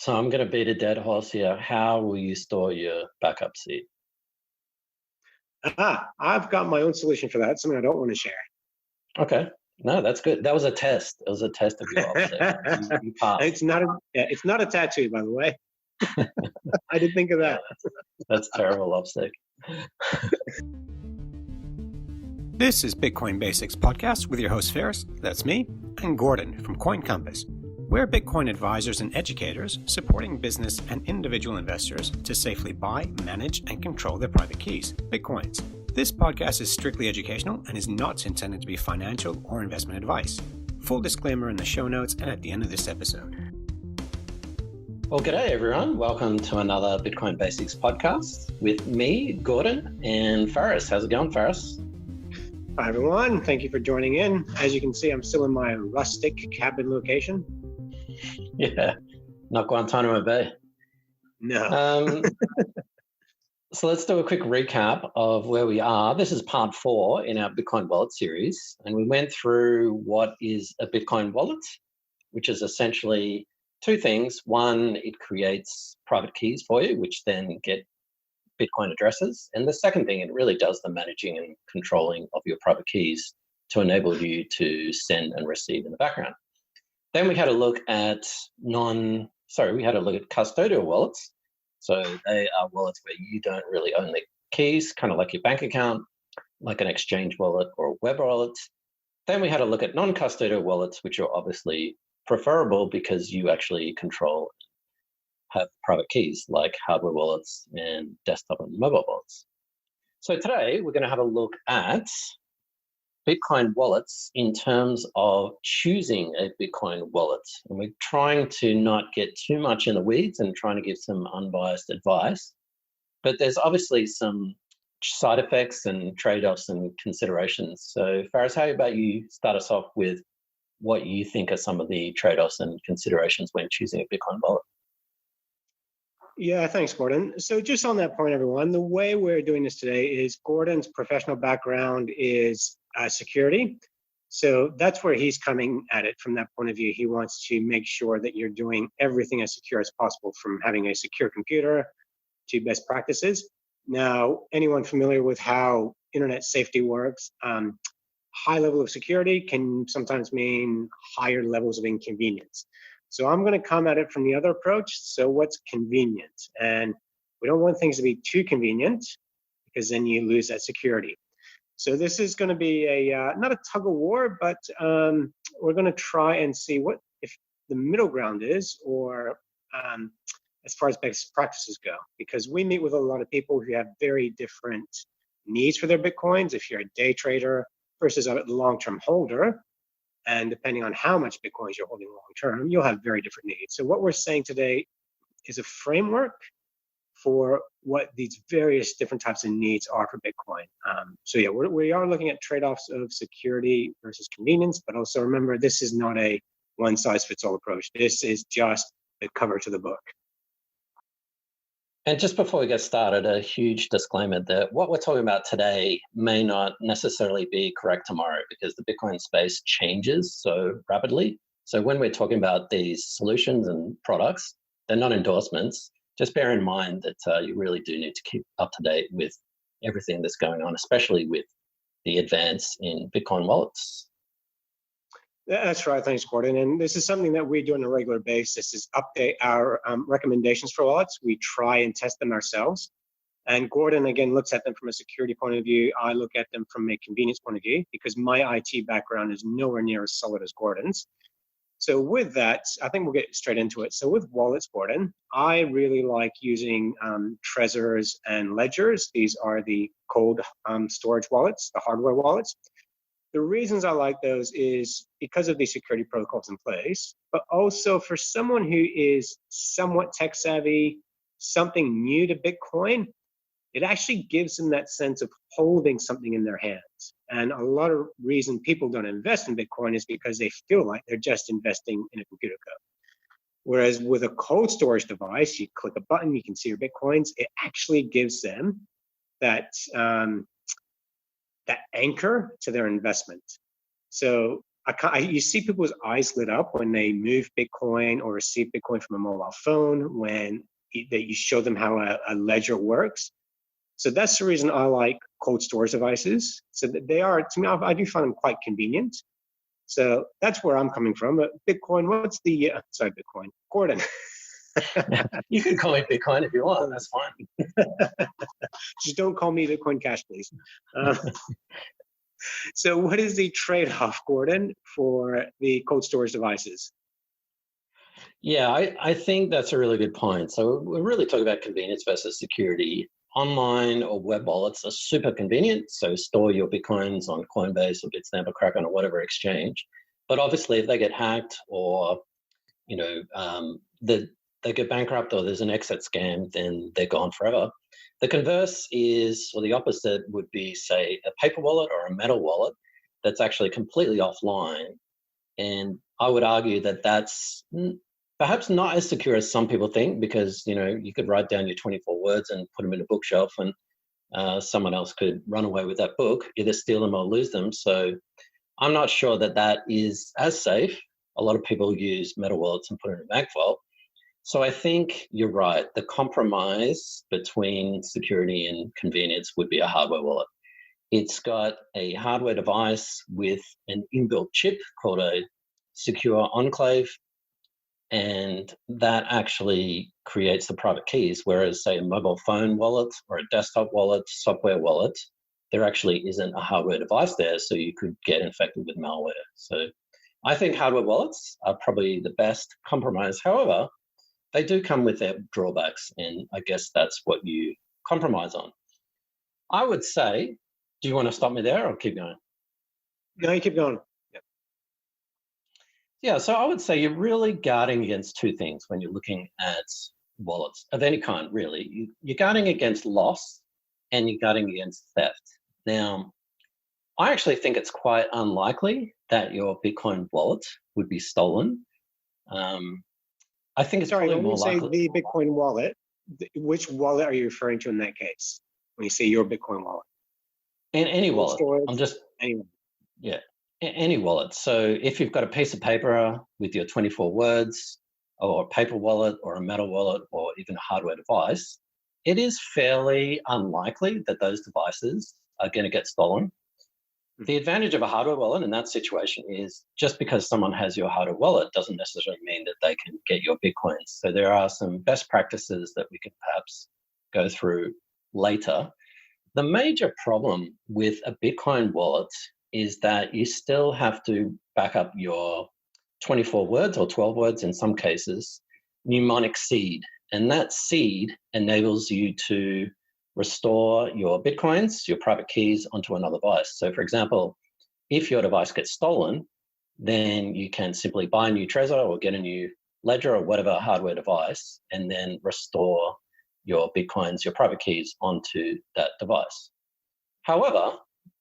So I'm going to beat a dead horse here. How will you store your backup seed? I've got my own solution for that. Something I don't want to share. Okay. No, that's good. That was a test. It was a test of your opposite. You passed. It's not a tattoo, by the way. I didn't think of Yeah, that. that's terrible, Lobstick. This is Bitcoin Basics Podcast with your host Ferris, that's me, and Gordon from Coin Compass. We're Bitcoin advisors and educators supporting business and individual investors to safely buy, manage, and control their private keys, Bitcoins. This podcast is strictly educational and is not intended to be financial or investment advice. Full disclaimer in the show notes and at the end of this episode. Well, g'day everyone. Welcome to another Bitcoin Basics podcast with me, Gordon, and Ferris. How's it going, Ferris? Hi, everyone. Thank you for joining in. As you can see, I'm still in my rustic cabin location. Yeah, not Guantanamo Bay. No. So let's do a quick recap of where we are. This is part 4 in our Bitcoin wallet series, and we went through what is a Bitcoin wallet, which is essentially two things. One, it creates private keys for you, which then get Bitcoin addresses. And the second thing, it really does the managing and controlling of your private keys to enable you to send and receive in the background. Then we had a look at custodial wallets. So they are wallets where you don't really own the keys, kind of like your bank account, like an exchange wallet or a web wallet. Then we had a look at non-custodial wallets, which are obviously preferable because you actually control, have private keys like hardware wallets and desktop and mobile wallets. So today we're going to have a look at Bitcoin wallets in terms of choosing a Bitcoin wallet. And we're trying to not get too much in the weeds and trying to give some unbiased advice. But there's obviously some side effects and trade-offs and considerations. So Faris, how about you start us off with what you think are some of the trade-offs and considerations when choosing a Bitcoin wallet? Yeah, thanks, Gordon. So just on that point, everyone, the way we're doing this today is Gordon's professional background is security. So that's where he's coming at it from that point of view. He wants to make sure that you're doing everything as secure as possible, from having a secure computer to best practices. Now, anyone familiar with how internet safety works, high level of security can sometimes mean higher levels of inconvenience. So I'm going to come at it from the other approach. So what's convenient? And we don't want things to be too convenient because then you lose that security. So this is going to be a not a tug of war, but we're going to try and see what if the middle ground is, or as far as best practices go, because we meet with a lot of people who have very different needs for their Bitcoins. If you're a day trader versus a long-term holder, and depending on how much Bitcoins you're holding long-term, you'll have very different needs. So what we're saying today is a framework for what these various different types of needs are for Bitcoin. We are looking at trade-offs of security versus convenience, but also remember, this is not a one-size-fits-all approach. This is just the cover to the book. And just before we get started, a huge disclaimer that what we're talking about today may not necessarily be correct tomorrow, because the Bitcoin space changes so rapidly. So when we're talking about these solutions and products, they're not endorsements. Just bear in mind that you really do need to keep up to date with everything that's going on, especially with the advance in Bitcoin wallets. That's right. Thanks, Gordon. And this is something that we do on a regular basis, is update our recommendations for wallets. We try and test them ourselves. And Gordon, again, looks at them from a security point of view. I look at them from a convenience point of view, because my IT background is nowhere near as solid as Gordon's. So with that, I think we'll get straight into it. So with wallets, Gordon, I really like using Trezors and Ledgers. These are the cold storage wallets, the hardware wallets. The reasons I like those is because of the security protocols in place, but also for someone who is somewhat tech savvy, something new to Bitcoin, it actually gives them that sense of holding something in their hands. And a lot of reason people don't invest in Bitcoin is because they feel like they're just investing in a computer code. Whereas with a cold storage device, you click a button, you can see your Bitcoins. It actually gives them that anchor to their investment. So you see people's eyes lit up when they move Bitcoin or receive Bitcoin from a mobile phone, when that you show them how a ledger works. So that's the reason I like cold storage devices. So that they are, to me, I do find them quite convenient. So that's where I'm coming from. But Bitcoin, Bitcoin, Gordon. You can call me Bitcoin if you want. That's fine. Just don't call me Bitcoin Cash, please. So what is the trade-off, Gordon, for the cold storage devices? Yeah, I think that's a really good point. So we're really talking about convenience versus security. Online or web wallets are super convenient. So store your Bitcoins on Coinbase or Bitstamp or Kraken or whatever exchange. But obviously, if they get hacked or they get bankrupt or there's an exit scam, then they're gone forever. The converse is, or the opposite would be, say, a paper wallet or a metal wallet that's actually completely offline. And I would argue that that's perhaps not as secure as some people think, because, you could write down your 24 words and put them in a bookshelf and someone else could run away with that book, either steal them or lose them. So I'm not sure that is as safe. A lot of people use metal wallets and put it in a bank vault. So I think you're right. The compromise between security and convenience would be a hardware wallet. It's got a hardware device with an inbuilt chip called a secure enclave, and that actually creates the private keys, whereas, say, a mobile phone wallet or a desktop wallet, software wallet, there actually isn't a hardware device there, so you could get infected with malware. So I think hardware wallets are probably the best compromise. However, they do come with their drawbacks, and I guess that's what you compromise on. I would say, do you want to stop me there or keep going? No, you keep going. Yep. Yeah, so I would say you're really guarding against two things when you're looking at wallets of any kind, really. You're guarding against loss and you're guarding against theft. Now, I actually think it's quite unlikely that your Bitcoin wallet would be stolen. I think it's probably more likely. When you say the Bitcoin wallet, which wallet are you referring to in that case? When you say your Bitcoin wallet? And any wallet. Storage, I'm just any. Yeah, any wallet. So if you've got a piece of paper with your 24 words, or a paper wallet, or a metal wallet, or even a hardware device, it is fairly unlikely that those devices are going to get stolen. The advantage of a hardware wallet in that situation is just because someone has your hardware wallet doesn't necessarily mean that they can get your Bitcoins. So there are some best practices that we can perhaps go through later. The major problem with a Bitcoin wallet is that you still have to back up your 24 words or 12 words in some cases, mnemonic seed. And that seed enables you to restore your Bitcoins, your private keys, onto another device. So for example, if your device gets stolen, then you can simply buy a new Trezor or get a new Ledger or whatever hardware device, and then restore your Bitcoins, your private keys, onto that device. However,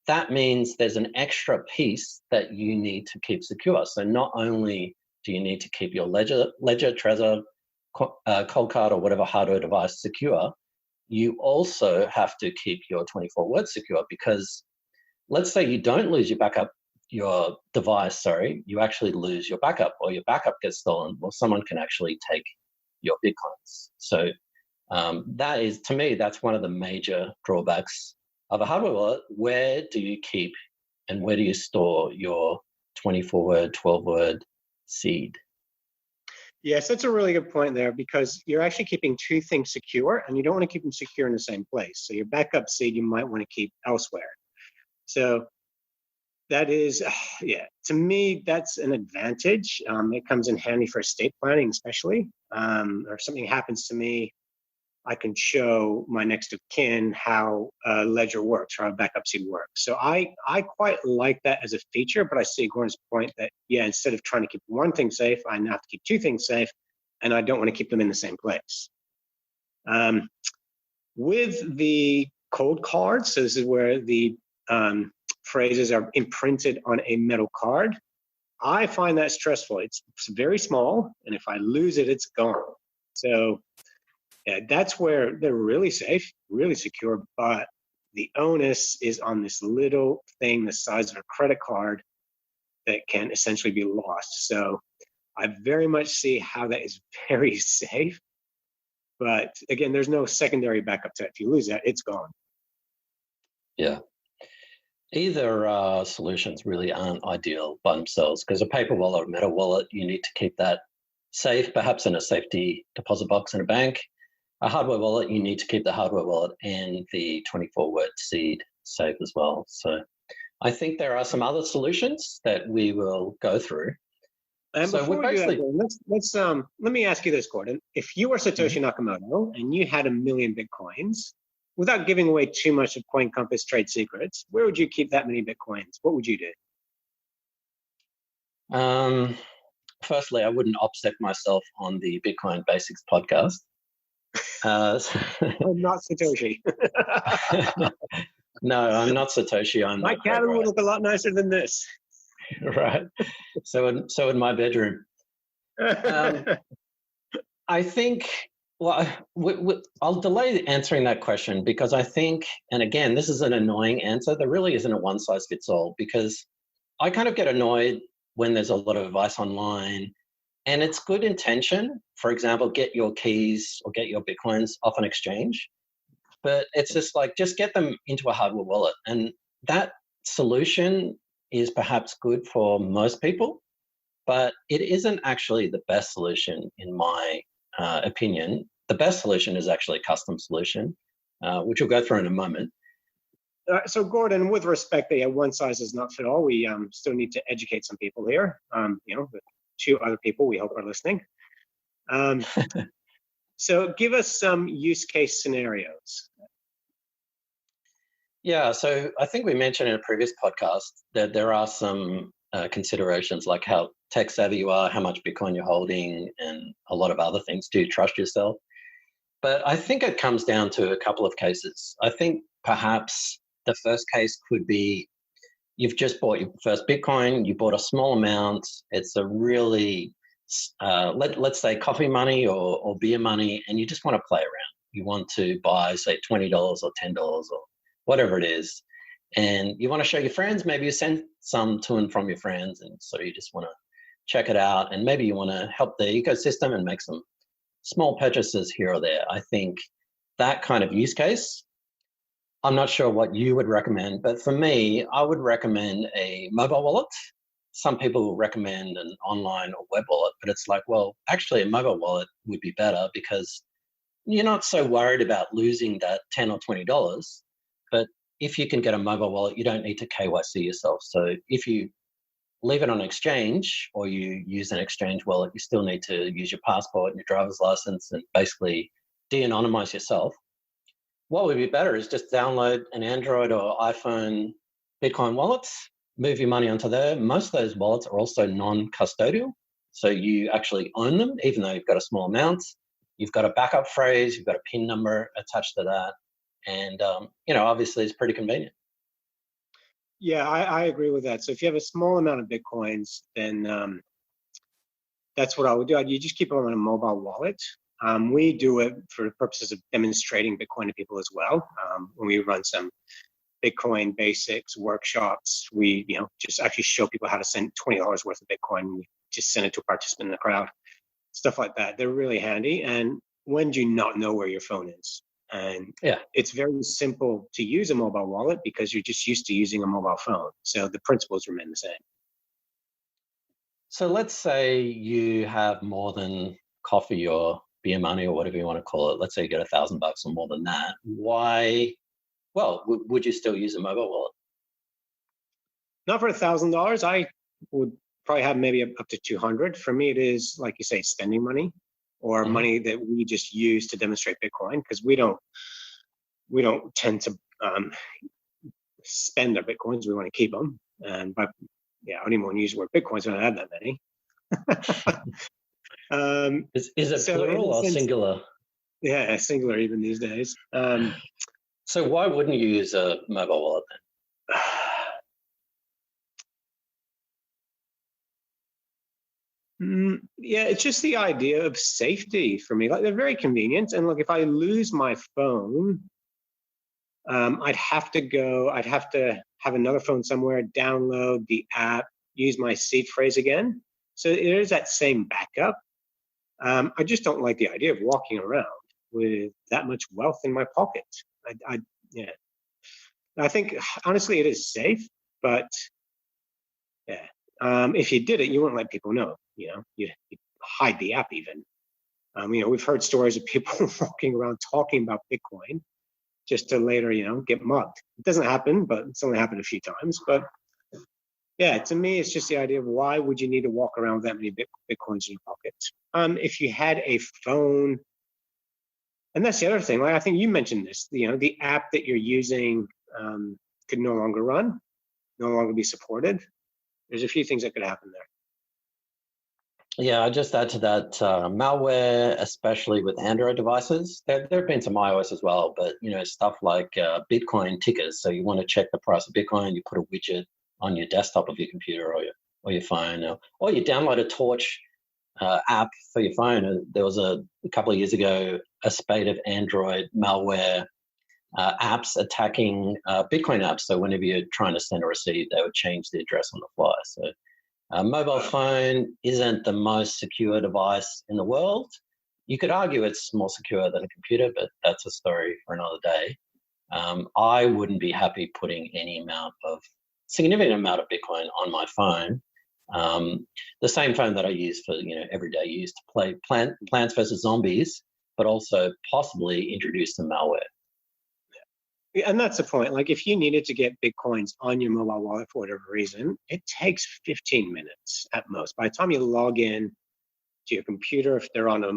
that means there's an extra piece that you need to keep secure. So not only do you need to keep your Ledger, Trezor, Cold Card, or whatever hardware device secure, you also have to keep your 24 words secure, because let's say you don't lose your device, you actually lose your backup, or your backup gets stolen. Well, someone can actually take your Bitcoins. So that is, to me, that's one of the major drawbacks of a hardware wallet. Where do you keep and where do you store your 24-word, 12-word seed? Yes, that's a really good point there, because you're actually keeping two things secure, and you don't want to keep them secure in the same place. So your backup seed you might want to keep elsewhere. So that is, to me, that's an advantage. It comes in handy for estate planning, especially. Or if something happens to me, I can show my next of kin how a ledger works or how a backup seed works. So I quite like that as a feature, but I see Gordon's point that, instead of trying to keep one thing safe, I now have to keep two things safe, and I don't want to keep them in the same place. With the cold cards, so this is where the phrases are imprinted on a metal card, I find that stressful. It's very small, and if I lose it, it's gone. So that's where they're really safe, really secure, but the onus is on this little thing the size of a credit card that can essentially be lost. So I very much see how that is very safe. But again, there's no secondary backup to it. If you lose that, it's gone. Yeah. Either solutions really aren't ideal by themselves, because a paper wallet or metal wallet, you need to keep that safe, perhaps in a safety deposit box in a bank. A hardware wallet, you need to keep the hardware wallet and the 24-word seed safe as well. So I think there are some other solutions that we will go through. And So before we do that, Gordon, let me ask you this, Gordon. If you were Satoshi Nakamoto and you had 1 million Bitcoins, without giving away too much of Coin Compass trade secrets, where would you keep that many Bitcoins? What would you do? Firstly, I wouldn't upset myself on the Bitcoin Basics podcast. I'm not Satoshi. No, I'm not Satoshi. I'm my cabin would look a lot nicer than this. Right. So in my bedroom. I think, well, I'll delay answering that question because I think, and again, this is an annoying answer. There really isn't a one size fits all, because I kind of get annoyed when there's a lot of advice online and it's good intention. For example, get your keys or get your Bitcoins off an exchange. But it's just like, just get them into a hardware wallet. And that solution is perhaps good for most people, but it isn't actually the best solution in my opinion. The best solution is actually a custom solution, which we'll go through in a moment. So Gordon, with respect that one size does not fit all, we still need to educate some people here. The 2 other people we hope are listening. So give us some use case scenarios. Yeah, so I think we mentioned in a previous podcast that there are some considerations like how tech savvy you are, how much Bitcoin you're holding, and a lot of other things. Do you trust yourself? But I think it comes down to a couple of cases. I think perhaps the first case could be you've just bought your first Bitcoin, you bought a small amount. It's a really, let's say coffee money or beer money, and you just want to play around. You want to buy, say, $20 or $10 or whatever it is. And you want to show your friends, maybe you send some to and from your friends. And so you just want to check it out. And maybe you want to help the ecosystem and make some small purchases here or there. I think that kind of use case, I'm not sure what you would recommend, but for me, I would recommend a mobile wallet. Some people recommend an online or web wallet, but it's like, well, actually a mobile wallet would be better because you're not so worried about losing that $10 or $20. But if you can get a mobile wallet, you don't need to KYC yourself. So if you leave it on exchange or you use an exchange wallet, you still need to use your passport and your driver's license and basically de-anonymize yourself. What would be better is just download an Android or iPhone Bitcoin wallets, move your money onto there. Most of those wallets are also non-custodial. So you actually own them, even though you've got a small amount. You've got a backup phrase, you've got a PIN number attached to that. And, obviously it's pretty convenient. Yeah, I agree with that. So if you have a small amount of Bitcoins, then that's what I would do. You just keep them on a mobile wallet. We do it for the purposes of demonstrating Bitcoin to people as well. When we run some Bitcoin basics workshops, we just actually show people how to send $20 worth of Bitcoin. We just send it to a participant in the crowd, stuff like that. They're really handy. And when do you not know where your phone is? And it's very simple to use a mobile wallet because you're just used to using a mobile phone. So the principles remain the same. So let's say you have more than coffee or beer money or whatever you want to call it. Let's say you get $1,000 or more than that. Why? Well, would you still use a mobile wallet? Not for $1,000. I would probably have maybe up to 200. For me, it is, like you say, spending money or money that we just use to demonstrate Bitcoin, because we don't tend to spend our Bitcoins. We want to keep them. And I don't even want to use the word Bitcoins. I don't have that many. Is it plural or singular? Yeah, singular even these days. So why wouldn't you use a mobile wallet then? Yeah, it's just the idea of safety for me. Like, they're very convenient. And look, if I lose my phone, I'd have to have another phone somewhere, download the app, use my seed phrase again. So it is that same backup. I just don't like the idea of walking around with that much wealth in my pocket. Yeah. I think honestly it is safe, but yeah. If you did it, you wouldn't let people know. You'd hide the app even. We've heard stories of people walking around talking about Bitcoin just to later, get mugged. It doesn't happen, but it's only happened a few times. But yeah, to me, it's just the idea of why would you need to walk around with that many Bitcoins in your pocket? If you had a phone, and that's the other thing. Like I think you mentioned this, the app that you're using could no longer run, no longer be supported. There's a few things that could happen there. Yeah, I just add to that malware, especially with Android devices. There have been some iOS as well, but stuff like Bitcoin tickers. So you want to check the price of Bitcoin, you put a widget on your desktop of your computer or your phone, or you download a Torch app for your phone. There was a couple of years ago a spate of Android malware apps attacking Bitcoin apps. So whenever you're trying to send or receive, they would change the address on the fly. So a mobile phone isn't the most secure device in the world. You could argue it's more secure than a computer, but that's a story for another day. I wouldn't be happy putting any significant amount of Bitcoin on my phone. The same phone that I use for everyday use to play Plants vs. Zombies, but also possibly introduce some malware. And that's the point. Like if you needed to get Bitcoins on your mobile wallet for whatever reason, it takes 15 minutes at most. By the time you log in to your computer, if they're on a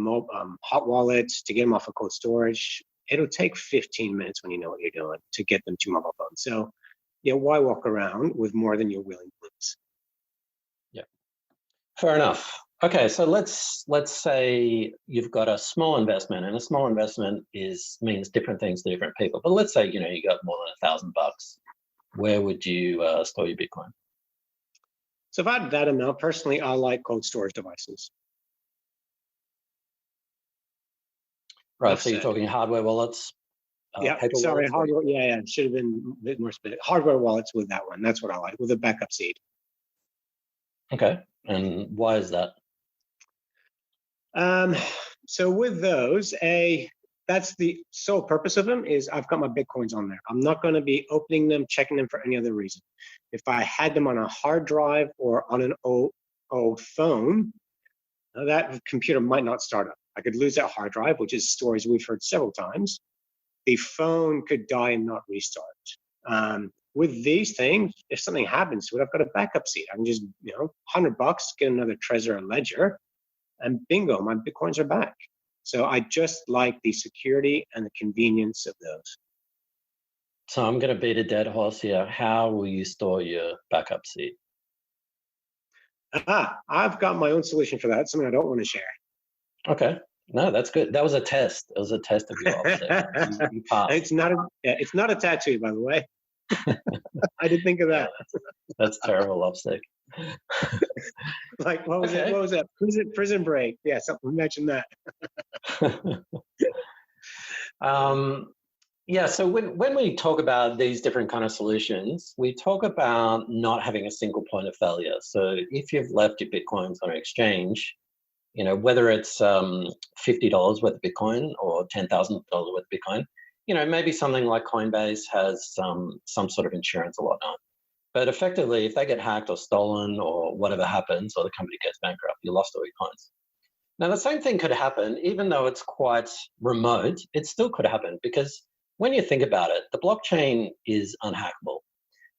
hot wallet, to get them off of cold storage, it'll take 15 minutes when you know what you're doing to get them to mobile phones. So, why walk around with more than you're willing to lose? Yeah, fair enough. Okay, so let's say you've got a small investment, and a small investment means different things to different people. But let's say you got more than $1,000. Where would you store your Bitcoin? So if I had that amount, personally, I like cold storage devices. Right. So you're talking hardware wallets. Yeah. Sorry, wallets, hardware. Yeah. It should have been a bit more specific. Hardware wallets with that one. That's what I like, with a backup seed. Okay. And why is that? So with those, that's the sole purpose of them is I've got my Bitcoins on there. I'm not going to be opening them, checking them for any other reason. If I had them on a hard drive or on an old phone, that computer might not start up. I could lose that hard drive, which is stories we've heard several times. The phone could die and not restart. With these things, if something happens to it, I've got a backup seed. I can just, $100, get another Trezor or Ledger, and bingo, my Bitcoins are back. So I just like the security and the convenience of those. So I'm going to beat a dead horse here. How will you store your backup seed? I've got my own solution for that. Something I don't want to share. Okay. No, that's good. That was a test. It was a test of your offset. You passed. It's not a tattoo, by the way. I didn't think of that. That's terrible lipstick. Like what was it? What was that? Prison Break. Yeah, something mentioned that. Yeah. So when we talk about these different kind of solutions, we talk about not having a single point of failure. So if you've left your Bitcoins on an exchange, whether it's $50 worth of Bitcoin or $10,000 worth of Bitcoin, maybe something like Coinbase has some sort of insurance or whatnot. But effectively, if they get hacked or stolen or whatever happens, or the company gets bankrupt, you lost all your coins. Now, the same thing could happen, even though it's quite remote, it still could happen because when you think about it, the blockchain is unhackable.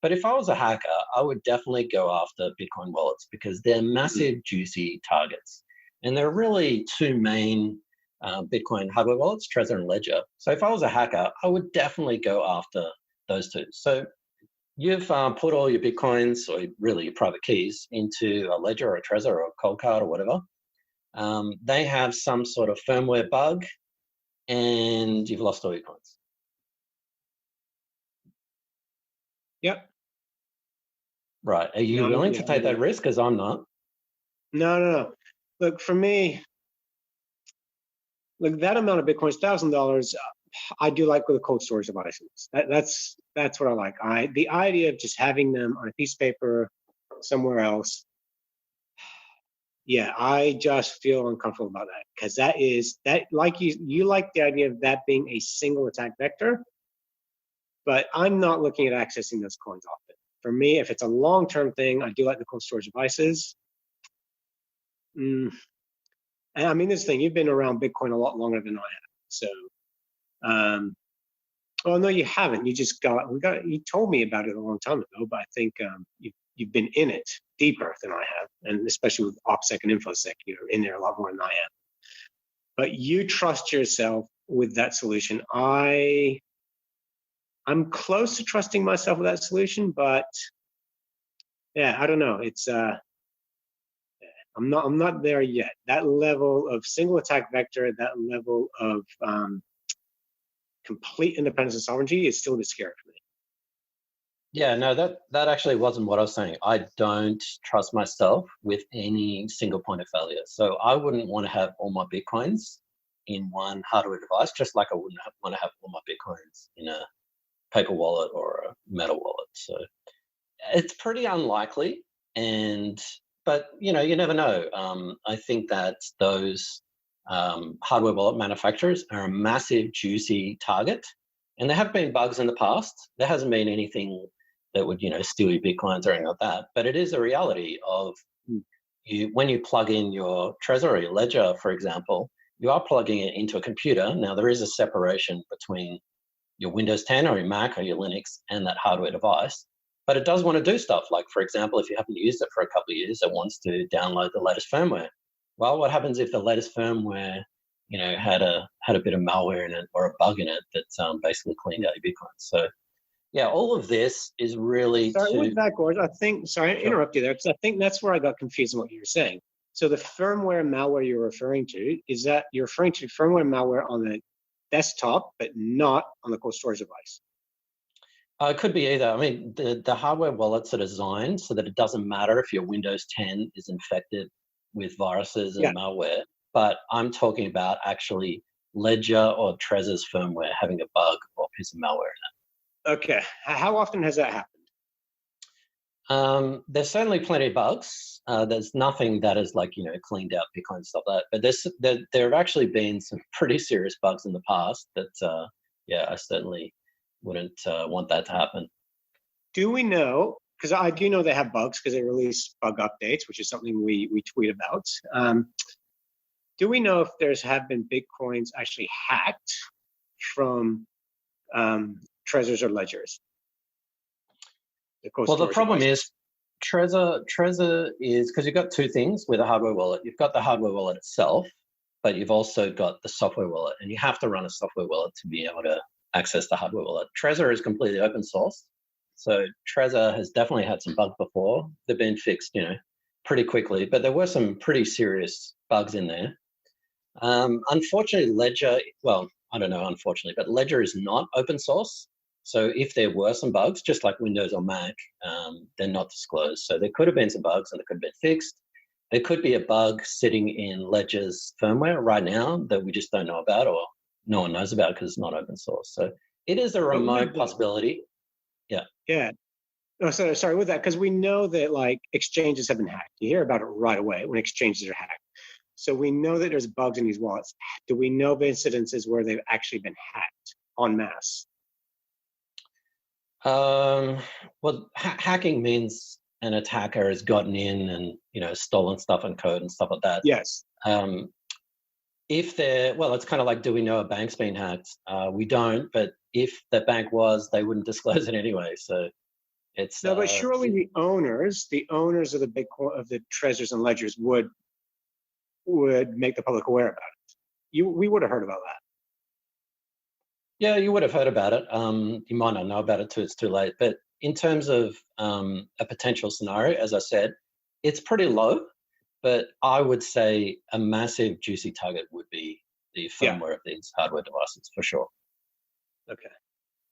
But if I was a hacker, I would definitely go after Bitcoin wallets because they're massive, juicy targets. And there are really two main Bitcoin hardware wallets, Trezor and Ledger. So if I was a hacker, I would definitely go after those two. So you've put all your Bitcoins, or really your private keys, into a Ledger or a Trezor or a Coldcard or whatever. They have some sort of firmware bug, and you've lost all your coins. Yep. Right. Are you willing to take that risk? Because I'm not. No. Look, for me, that amount of Bitcoins, $1,000, I do like with the cold storage devices. That's what I like. The idea of just having them on a piece of paper, somewhere else. Yeah, I just feel uncomfortable about that because that like you like the idea of that being a single attack vector, but I'm not looking at accessing those coins often. For me, if it's a long-term thing, I do like the cold storage devices. And I mean, this thing, you've been around Bitcoin a lot longer than I have. So, well, no, you haven't. You you told me about it a long time ago, but I think you've been in it deeper than I have, and especially with OPSEC and InfoSec, you're in there a lot more than I am. But you trust yourself with that solution. I'm close to trusting myself with that solution, but yeah, I don't know. It's I'm not there yet. That level of single attack vector, that level of complete independence and sovereignty is still a bit scary for me. Yeah, no, that actually wasn't what I was saying. I don't trust myself with any single point of failure. So I wouldn't want to have all my Bitcoins in one hardware device, just like I wouldn't want to have all my Bitcoins in a paper wallet or a metal wallet. So it's pretty unlikely, but you never know. I think that those hardware wallet manufacturers are a massive, juicy target, and there have been bugs in the past. There hasn't been anything that would, steal your Bitcoins or anything like that. But it is a reality of when you plug in your Trezor or your Ledger, for example, you are plugging it into a computer. Now, there is a separation between your Windows 10 or your Mac or your Linux and that hardware device. But it does want to do stuff like, for example, if you haven't used it for a couple of years, it wants to download the latest firmware. Well, what happens if the latest firmware, had a bit of malware in it or a bug in it that basically cleaned out your Bitcoin? So, yeah, all of this is really. With that, Gord, I interrupt you there because I think that's where I got confused in what you were saying. So the firmware malware you're referring to, is that you're referring to firmware malware on the desktop, but not on the cold storage device? It could be either. I mean, the hardware wallets are designed so that it doesn't matter if your Windows 10 is infected with viruses and malware, but I'm talking about actually Ledger or Trezor's firmware having a bug or a piece of malware in it. Okay. How often has that happened? There's certainly plenty of bugs. There's nothing that is cleaned out Bitcoin and stuff like that. But there have actually been some pretty serious bugs in the past that, I certainly wouldn't want that to happen. Do we know, because I do know they have bugs because they release bug updates, which is something we tweet about. Do we know if have been Bitcoins actually hacked from Trezors or Ledgers? Well, the problem is Trezor is, because you've got two things with a hardware wallet. You've got the hardware wallet itself, but you've also got the software wallet, and you have to run a software wallet to be able to access the hardware wallet. Trezor is completely open source. So Trezor has definitely had some bugs before. They've been fixed, pretty quickly, but there were some pretty serious bugs in there. Unfortunately, Ledger, well, I don't know, unfortunately, but Ledger is not open source. So if there were some bugs, just like Windows or Mac, they're not disclosed. So there could have been some bugs and they could have been fixed. There could be a bug sitting in Ledger's firmware right now that we just don't know about or no one knows about because it's not open source. So it is a remote possibility. Yeah. Yeah. Oh, so sorry with that, because we know that exchanges have been hacked. You hear about it right away when exchanges are hacked. So we know that there's bugs in these wallets. Do we know of incidences where they've actually been hacked en masse? Well, hacking means an attacker has gotten in and stolen stuff and code and stuff like that. Yes. It's kind of like, do we know a bank's been hacked? We don't, but if the bank was, they wouldn't disclose it anyway. So it's no, but surely the owners of the Bitcoin, of the Trezors and Ledgers would make the public aware about it. We would have heard about that. Yeah, you would have heard about it. You might not know about it till it's too late. But in terms of a potential scenario, as I said, it's pretty low. But I would say a massive juicy target would be the firmware of these hardware devices for sure. Okay.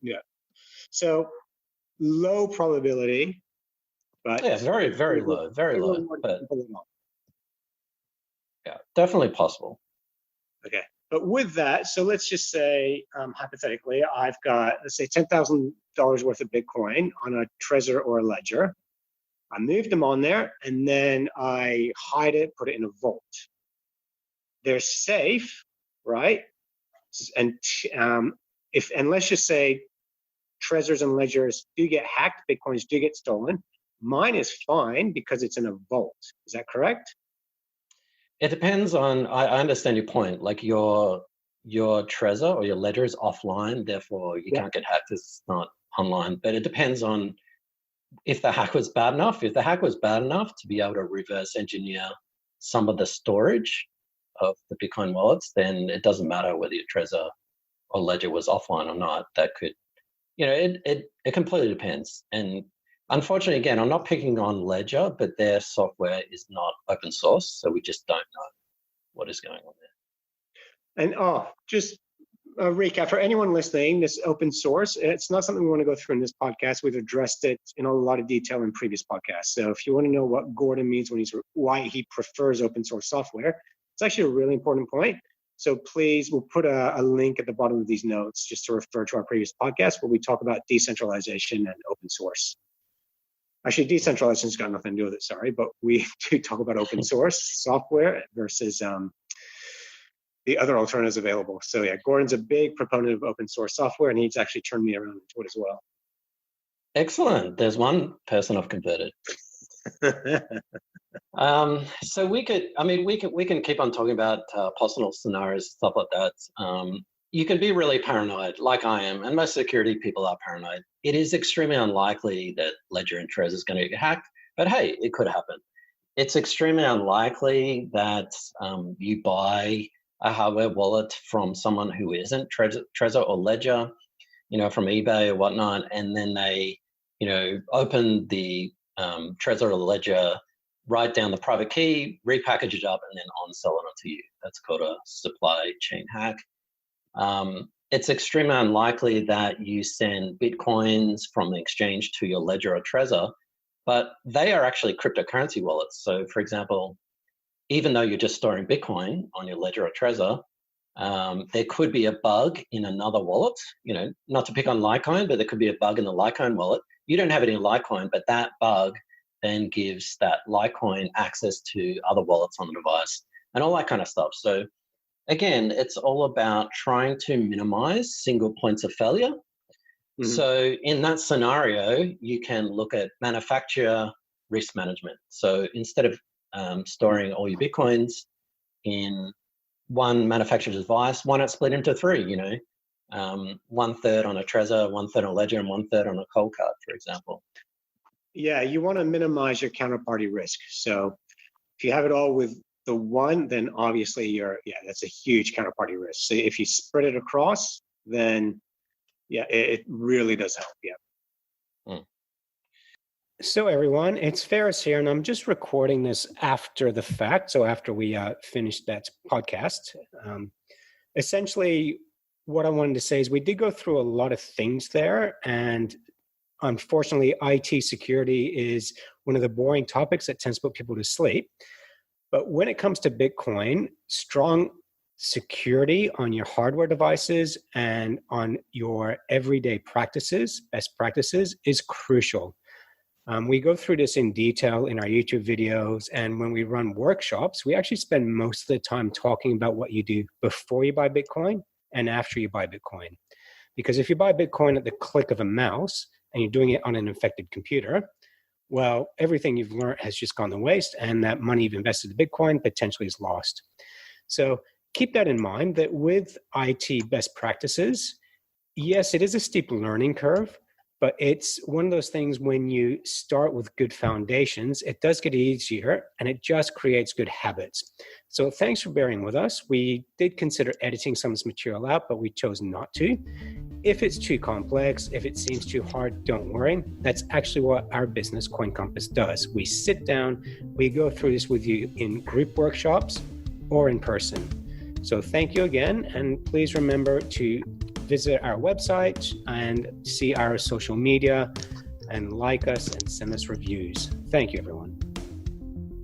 Yeah. So low probability, but very, very low, very low. But yeah, definitely possible. Okay. But with that, so let's just say, hypothetically, I've got, let's say, $10,000 worth of Bitcoin on a Trezor or a Ledger. I moved them on there, and then I hide it, put it in a vault. They're safe, right? And let's just say Trezors and ledgers do get hacked, Bitcoins do get stolen. Mine is fine because it's in a vault. Is that correct? It depends on, I understand your point. Like your Trezor or your ledger is offline, therefore you can't get hacked. It's not online. But it depends on if the hack was bad enough. If the hack was bad enough to be able to reverse engineer some of the storage of the Bitcoin wallets, then it doesn't matter whether your Trezor or ledger was offline or not. That could, it completely depends. And unfortunately, again, I'm not picking on Ledger, but their software is not open source, so we just don't know what is going on there. And just a recap for anyone listening, this open source, it's not something we want to go through in this podcast. We've addressed it in a lot of detail in previous podcasts. So if you want to know what Gordon means when why he prefers open source software, it's actually a really important point. So please, we'll put a link at the bottom of these notes just to refer to our previous podcast where we talk about decentralization and open source. Actually, decentralization has got nothing to do with it, sorry, but we do talk about open source software versus the other alternatives available. So yeah, Gordon's a big proponent of open source software, and he's actually turned me around into it as well. Excellent. There's one person I've converted. So we can keep on talking about possible scenarios, stuff like that. You can be really paranoid, like I am, and most security people are paranoid. It is extremely unlikely that Ledger and Trezor is going to get hacked, but hey, it could happen. It's extremely unlikely that you buy a hardware wallet from someone who isn't Trezor or Ledger, from eBay or whatnot, and then they, open the Trezor or Ledger, write down the private key, repackage it up, and then on-sell it onto you. That's called a supply chain hack. It's extremely unlikely that you send Bitcoins from the exchange to your Ledger or Trezor, but they are actually cryptocurrency wallets. So, for example, even though you're just storing Bitcoin on your Ledger or Trezor, there could be a bug in another wallet, not to pick on Litecoin, but there could be a bug in the Litecoin wallet. You don't have any Litecoin, but that bug then gives that Litecoin access to other wallets on the device and all that kind of stuff. So again, it's all about trying to minimize single points of failure. Mm-hmm. So in that scenario, you can look at manufacturer risk management. So instead of storing all your Bitcoins in one manufacturer's device, why not split into three, 1/3 on a Trezor, 1/3 on a Ledger, and 1/3 on a Coldcard, for example. Yeah, you want to minimize your counterparty risk. So if you have it all with the one, then obviously that's a huge counterparty risk. So if you spread it across, then it really does help. Yeah. Mm. So everyone, it's Ferris here, and I'm just recording this after the fact. So after we finished that podcast, essentially what I wanted to say is we did go through a lot of things there, and unfortunately, IT security is one of the boring topics that tends to put people to sleep. But when it comes to Bitcoin, strong security on your hardware devices and on your everyday practices, best practices, is crucial. We go through this in detail in our YouTube videos, and when we run workshops, we actually spend most of the time talking about what you do before you buy Bitcoin and after you buy Bitcoin. Because if you buy Bitcoin at the click of a mouse and you're doing it on an infected computer, well, everything you've learned has just gone to waste, and that money you've invested in Bitcoin potentially is lost. So keep that in mind, that with IT best practices, yes, it is a steep learning curve, but it's one of those things when you start with good foundations, it does get easier and it just creates good habits. So thanks for bearing with us. We did consider editing some of this material out, but we chose not to. If it's too complex, if it seems too hard, don't worry. That's actually what our business, Coin Compass, does. We sit down, we go through this with you in group workshops or in person. So thank you again, and please remember to visit our website and see our social media and like us and send us reviews. Thank you, everyone.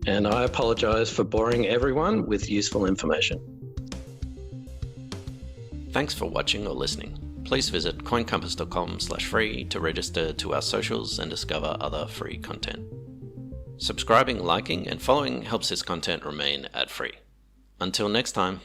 And I apologize for boring everyone with useful information. Thanks for watching or listening. Please visit coincompass.com/free to register to our socials and discover other free content. Subscribing, liking, and following helps this content remain ad-free. Until next time.